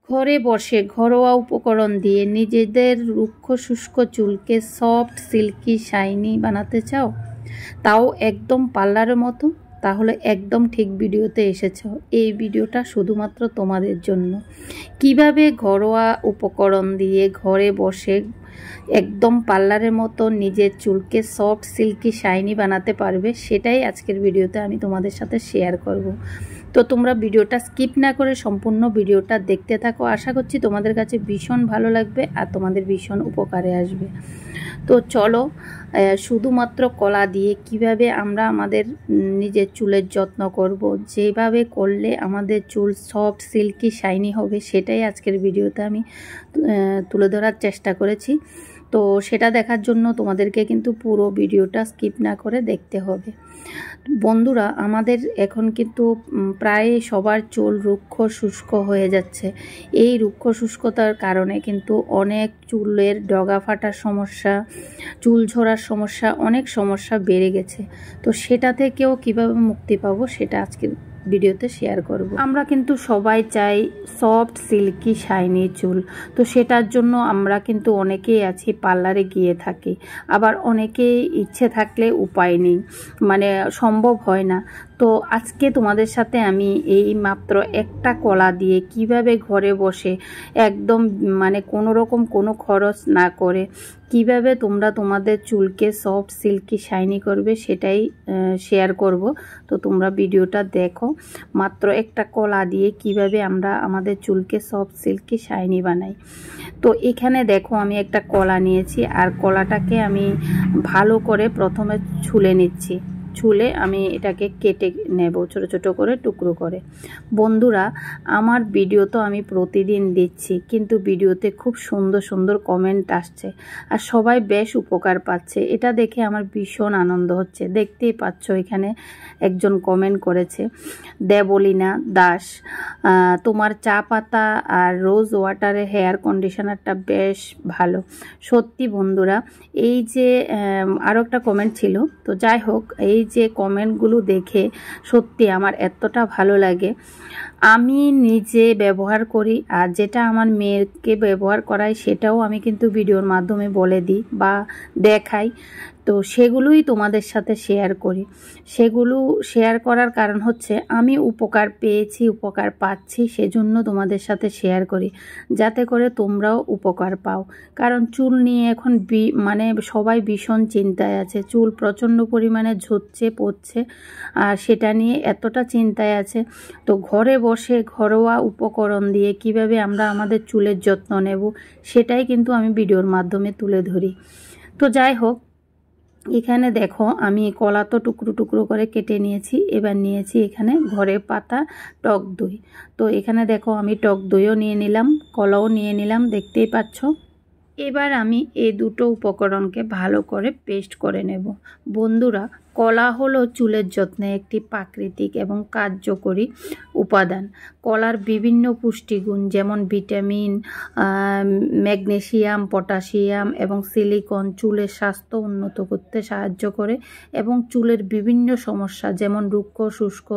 ঘরে বসে ঘরোয়া উপকরণ দিয়ে নিজেদের রুক্ষ শুষ্ক চুলকে সফট সিল্কি শাইনি বানাতে চাও, তাও একদম পার্লারের মতো? তাহলে একদম ঠিক ভিডিওতে এসেছ। এই ভিডিওটা শুধুমাত্র তোমাদের জন্য। কিভাবে ঘরোয়া উপকরণ দিয়ে ঘরে বসে একদম পার্লারের মতো নিজের চুলকে সফট সিল্কি শাইনি বানাতে পারবে, সেটাই আজকের ভিডিওতে আমি তোমাদের সাথে শেয়ার করব। তো তোমরা ভিডিওটা স্কিপ না করে সম্পূর্ণ ভিডিওটা দেখতে থাকো। আশা করছি তোমাদের কাছে ভীষণ ভালো লাগবে আর তোমাদের ভীষণ উপকারে আসবে। তো চলো, শুধুমাত্র কলা দিয়ে কিভাবে আমরা আমাদের নিজের চুলের যত্ন করব, যেভাবে করলে আমাদের চুল সফট সিল্কি শাইনি হবে, সেটাই আজকের ভিডিওতে আমি তুলে ধরার চেষ্টা করেছি। তো সেটা দেখার জন্য তোমাদেরকে কিন্তু পুরো ভিডিওটা স্কিপ না করে দেখতে হবে। বন্ধুরা, আমাদের এখন কিন্তু প্রায় সবার চুল রুক্ষ শুষ্ক হয়ে যাচ্ছে। এই রুক্ষ শুষ্কতার কারণে কিন্তু অনেক চুলের ডগা ফাটার সমস্যা, চুল ঝরার সমস্যা, অনেক সমস্যা বেড়ে গেছে। তো সেটা থেকেও কিভাবে মুক্তি পাবো সেটা আজকের ভিডিওতে শেয়ার করব। আমরা কিন্তু সবাই চাই সফট সিল্কি শাইনি চুল। তো সেটার জন্য আমরা কিন্তু অনেকেই আছি পার্লারে গিয়ে থাকি, আবার অনেকেই ইচ্ছে থাকলে উপায় নেই, মানে সম্ভব হয় না। তো আজকে তোমাদের সাথে আমি এই মাত্র একটা কলা দিয়ে কিভাবে ঘরে বসে একদম মানে কোনো রকম কোনো খরচ না করে কিভাবে তোমরা তোমাদের চুলকে সফট সিল্কি শাইনি করবে সেটাই শেয়ার করব। তো তোমরা ভিডিওটা দেখো। মাত্র একটা কলা দিয়ে কিভাবে আমরা আমাদের চুলকে সফট সিল্কি শাইনি বানাই। তো এখানে দেখো, আমি একটা কলা নিয়েছি আর কলাটাকে আমি ভালো করে প্রথমে ছুলে নিচ্ছি। ছুলে আমি এটাকে কেটে নেব ছোট ছোট করে, টুকরো করে। বন্ধুরা, আমার ভিডিও তো আমি প্রতিদিন দিচ্ছি, কিন্তু ভিডিওতে খুব সুন্দর সুন্দর কমেন্ট আসছে আর সবাই বেশ উপকার পাচ্ছে। এটা দেখে আমার ভীষণ আনন্দ হচ্ছে। দেখতেই পাচ্ছ, এখানে একজন কমেন্ট করেছে, দেবলীনা দাস, তোমার চা পাতা আর রোজ ওয়াটারের হেয়ার কন্ডিশনারটা বেশ ভালো। সত্যি বন্ধুরা, এই যে আরও একটা কমেন্ট ছিল। তো যাই হোক, এই যে কমেন্টগুলো দেখে সত্যি আমার এতটা ভালো লাগে। আমি নিজে ব্যবহার করি আর যেটা আমার মেয়েকে ব্যবহার করাই সেটাও আমি কিন্তু ভিডিওর মাধ্যমে বলে দিই বা দেখাই। তো সেগুলোই তোমাদের সাথে শেয়ার করি। সেগুলো শেয়ার করার কারণ হচ্ছে আমি উপকার পেয়েছি, উপকার পাচ্ছি, সেজন্য তোমাদের সাথে শেয়ার করি, যাতে করে তোমরাও উপকার পাও। কারণ চুল নিয়ে এখন মানে সবাই ভীষণ চিন্তায় আছে। চুল প্রচণ্ড পরিমাণে ঝরছে, পড়ছে, আর সেটা নিয়ে এতটা চিন্তায় আছে। তো ঘরে বসে ঘরোয়া উপকরণ দিয়ে কিভাবে আমরা আমাদের চুলের যত্ন নেব সেটাই কিন্তু আমি ভিডিওর মাধ্যমে তুলে ধরি। তো যাই হোক, এখানে দেখো আমি কলা তো টুকরো টুকরো করে কেটে নিয়েছি। এবার নিয়েছি এখানে ঘরে পাতা টক দই। তো এখানে দেখো আমি টক দইও নিয়ে নিলাম, কলাও নিয়ে নিলাম, দেখতেই পাচ্ছ। এবার আমি এই দুটো উপকরণকে ভালো করে পেস্ট করে নেব। বন্ধুরা, কলা হলো চুলের যত্নে একটি প্রাকৃতিক এবং কার্যকরী উপাদান। কলার বিভিন্ন পুষ্টিগুণ যেমন ভিটামিন, ম্যাগনেসিয়াম, পটাশিয়াম এবং সিলিকন চুলের স্বাস্থ্য উন্নত করতে সাহায্য করে এবং চুলের বিভিন্ন সমস্যা যেমন রুক্ষ শুষ্ক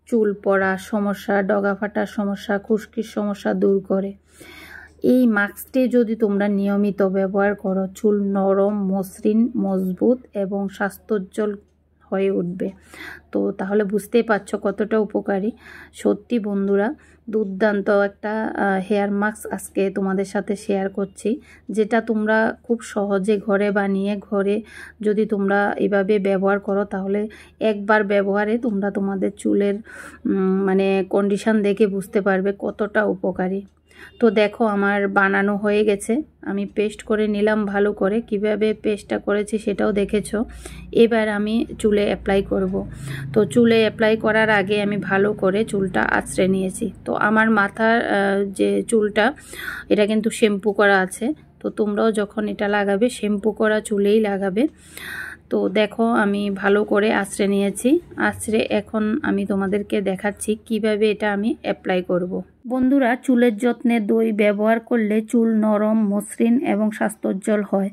চুল পড়ার সমস্যা, ডগা ফাটার সমস্যা, খুশকির সমস্যা দূর করে। এই মাস্কটি যদি তোমরা নিয়মিত ব্যবহার করো, চুল নরম, মসৃণ, মজবুত এবং স্বাস্থ্যোজ্জ্বল হয়ে উঠবে। তো তাহলে বুঝতেই পারছো কতটা উপকারী। সত্যি বন্ধুরা, দুর্দান্ত একটা হেয়ার মাস্ক আজকে তোমাদের সাথে শেয়ার করছি, যেটা তোমরা খুব সহজে ঘরে বানিয়ে ঘরে যদি তোমরা এভাবে ব্যবহার করো, তাহলে একবার ব্যবহারে তোমরা তোমাদের চুলের মানে কন্ডিশন দেখে বুঝতে পারবে কতটা উপকারী। তো দেখো, আমার বানানো হয়ে গেছে। আমি পেস্ট করে নিলাম ভালো করে। কিভাবে পেস্টটা করেছি সেটাও দেখেছো। এবার আমি চুলে অ্যাপ্লাই করব। তো চুলে অ্যাপ্লাই করার আগে আমি ভালো করে চুলটা আঁচড়ে নিয়েছি। তো আমার মাথার যে চুলটা, এটা কিন্তু শ্যাম্পু করা আছে। তো তোমরাও যখন এটা লাগাবে শ্যাম্পু করা চুলেই লাগাবে। তো দেখো, আমি ভালো করে আঁচড়ে নিয়েছি। আঁচড়ে এখন আমি তোমাদেরকে দেখাচ্ছি কিভাবে এটা আমি অ্যাপ্লাই করব। বন্ধুরা, চুলের যত্নে দই ব্যবহার করলে চুল নরম, মসৃণ এবং স্বাস্থ্যোজ্জ্বল হয়।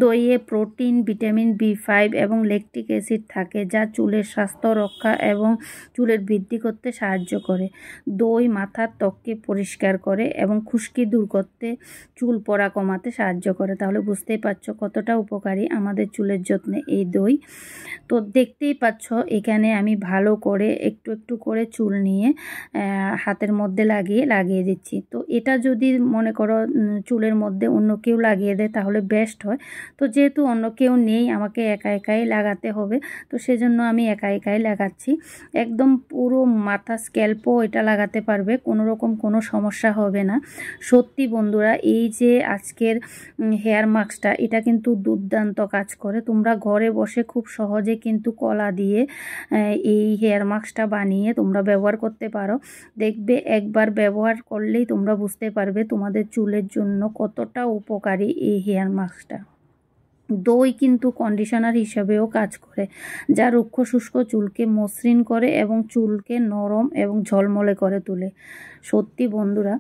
দইয়ে প্রোটিন, ভিটামিন B5 এবং ল্যাকটিক অ্যাসিড থাকে, যা চুলের স্বাস্থ্য রক্ষা এবং চুলের বৃদ্ধি করতে সাহায্য করে। দই মাথার ত্বককে পরিষ্কার করে এবং খুশকি দূর করতে, চুল পড়া কমাতে সাহায্য করে। তাহলে বুঝতেই পারছো কতটা উপকারী আমাদের চুলের যত্নে এই দই। তো দেখতেই পাচ্ছ এখানে আমি ভালো করে একটু একটু করে চুল নিয়ে হাতের মধ্যে লাগিয়ে দিচ্ছি। তো এটা যদি মনে করো চুলের মধ্যে অন্য কেউ লাগিয়ে দেয় তাহলে বেস্ট হয়। তো যেহেতু অন্য কেউ নেই, আমাকে একা একাই লাগাতে হবে, তো সেজন্য আমি একা একাই লাগাচ্ছি। একদম পুরো মাথা স্ক্যাল্পও এটা লাগাতে পারবে, কোনো রকম কোনো সমস্যা হবে না। সত্যি বন্ধুরা, এই যে আজকের হেয়ার মাস্কটা, এটা কিন্তু দুর্দান্ত কাজ করে। তোমরা ঘরে বসে খুব সহজে কিন্তু কলা দিয়ে এই হেয়ার মাস্কটা বানিয়ে তোমরা ব্যবহার করতে পারো। দেখবে একবার ব্যবহার করলেই তোমরা বুঝতে পারবে তোমাদের চুলের জন্য কতটা উপকারী এই হেয়ার মাস্কটা। দই কিন্তু কন্ডিশনার হিসাবেও কাজ করে, যা রুক্ষ শুষ্ক চুলকে মসৃণ করে এবং চুলকে নরম এবং ঝলমলে করে তোলে। সত্যি বন্ধুরা,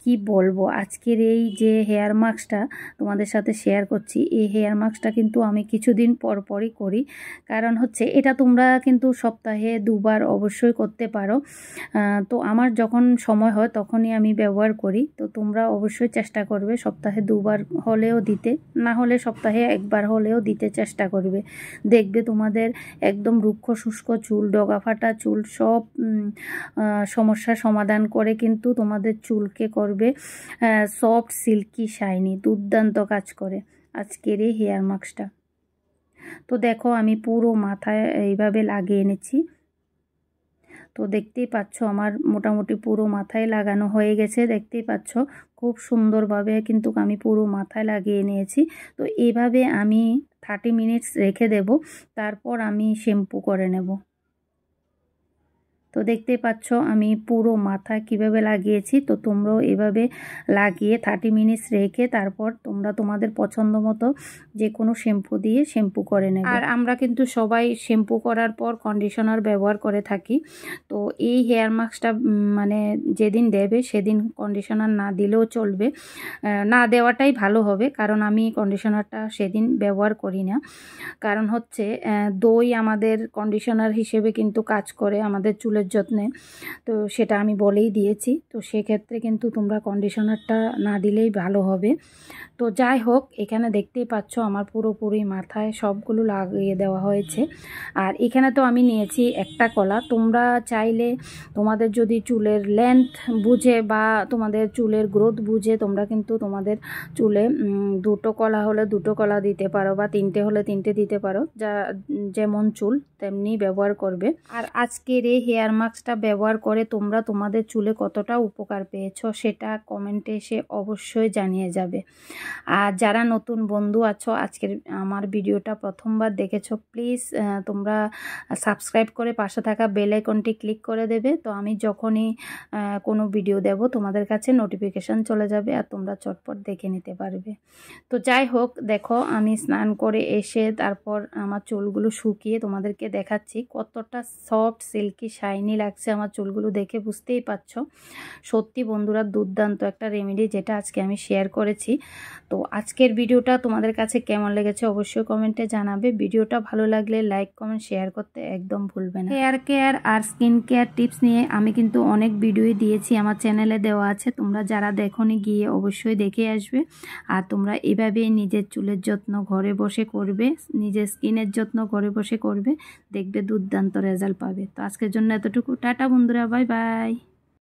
কি বলবো, আজকের এই যে হেয়ার মাস্কটা তোমাদের সাথে শেয়ার করছি, এই হেয়ার মাস্কটা কিন্তু আমি কিছুদিন পরই করি। কারণ হচ্ছে এটা তোমরা কিন্তু সপ্তাহে 2 বার অবশ্যই করতে পারো। তো আমার যখন সময় হয় তখনই আমি ব্যবহার করি। তো তোমরা অবশ্যই চেষ্টা করবে সপ্তাহে 2 বার হলেও দিতে, না হলে সপ্তাহে 1 বার হলেও দিতে চেষ্টা করবে। দেখবে তোমাদের একদম রুক্ষ শুষ্ক চুল, ডগা ফাটা চুল সব সমস্যার সমাধান করে কিন্তু তোমাদের চুলকে করবে সফট, সিল্কি, শাইনি। দুর্দান্ত কাজ করে আজকের এই হেয়ার মাস্কটা। তো দেখো আমি পুরো মাথায় এইভাবে লাগিয়ে এনেছি। তো দেখতেই পাচ্ছ আমার মোটামুটি পুরো মাথায় লাগানো হয়ে গেছে। দেখতেই পাচ্ছ খুব সুন্দরভাবে কিন্তু আমি পুরো মাথায় লাগিয়ে নিয়েছি। তো এইভাবে আমি 30 মিনিটস রেখে দেব, তারপর আমি শ্যাম্পু করে নেব। তো দেখতে পাচ্ছ আমি পুরো মাথায় কিভাবে লাগিয়েছি। তো তোমরাও এভাবে লাগিয়ে 30 মিনিটস রেখে তারপর তোমরা তোমাদের পছন্দ মতো যে কোনো শ্যাম্পু দিয়ে শ্যাম্পু করে নেবে। আর আমরা কিন্তু সবাই শ্যাম্পু করার পর কন্ডিশনার ব্যবহার করে থাকি। তো এই হেয়ার মাস্কটা মানে যেদিন দেবে সেদিন কন্ডিশনার না দিলেও চলবে, না দেওয়াটাই ভালো হবে। কারণ আমি কন্ডিশনারটা সেদিন ব্যবহার করি না। কারণ হচ্ছে দই আমাদের কন্ডিশনার হিসেবে কিন্তু কাজ করে আমাদের চুলের যত্নে, তো সেটা আমি বলেই দিয়েছি। তো সেক্ষেত্রে কিন্তু তোমরা কন্ডিশনারটা না দিলেই ভালো হবে। তো যাই হোক, এখানে দেখতেই পাচ্ছ আমার পুরোপুরি মাথায় সবগুলো লাগিয়ে দেওয়া হয়েছে। আর এখানে তো আমি নিয়েছি একটা কলা। তোমরা চাইলে তোমাদের যদি চুলের লেন্থ বুঝে বা তোমাদের চুলের গ্রোথ বুঝে তোমরা কিন্তু তোমাদের চুলে 2টো কলা হলে 2টো কলা দিতে পারো, বা 3টে হলে 3টে দিতে পারো, যা যেমন চুল তেমনি ব্যবহার করবে। আর আজকের এই হেয়ার মাস্কটা ব্যবহার করে তোমরা তোমাদের চুলে কতটা উপকার পেয়েছো সেটা কমেন্টে এসে অবশ্যই জানিয়ে যাবে। আর যারা নতুন বন্ধু আছো, আজকের আমার ভিডিওটা প্রথমবার দেখেছো, প্লিজ তোমরা সাবস্ক্রাইব করে পাশে থাকা বেল আইকনটি ক্লিক করে দেবে। তো আমি যখনই কোনো ভিডিও দেব তোমাদের কাছে নোটিফিকেশান চলে যাবে আর তোমরা চটপট দেখে নিতে পারবে। তো যাই হোক, দেখো আমি স্নান করে এসে তারপর আমার চুলগুলো শুকিয়ে তোমাদেরকে দেখাচ্ছি কতটা সফট, সিল্কি, শাইনি লাগছে আমার চুলগুলো। দেখে বুঝতেই পারছো সত্যি বন্ধুরা দুর্দান্ত একটা রেমেডি যেটা আজকে আমি শেয়ার করেছি। তো আজকের ভিডিওটা তোমাদের কাছে কেমন লেগেছে অবশ্যই কমেন্টে জানাবে। ভিডিওটা ভালো লাগলে লাইক, কমেন্ট, শেয়ার করতে একদম ভুলবে না। হেয়ার কেয়ার আর স্কিন কেয়ার টিপস নিয়ে আমি কিন্তু অনেক ভিডিওই দিয়েছি, আমার চ্যানেলে দেওয়া আছে। তোমরা যারা দেখোনি গিয়ে অবশ্যই দেখে আসবে। আর তোমরা এভাবে নিজের চুলের যত্ন ঘরে বসে করবে, নিজের স্কিনের যত্ন ঘরে বসে করবে, দেখবে দুর্দান্ত রেজাল্ট পাবে। তো আজকের জন্য এতটুকু, টাটা বন্ধুরা, বাই বাই।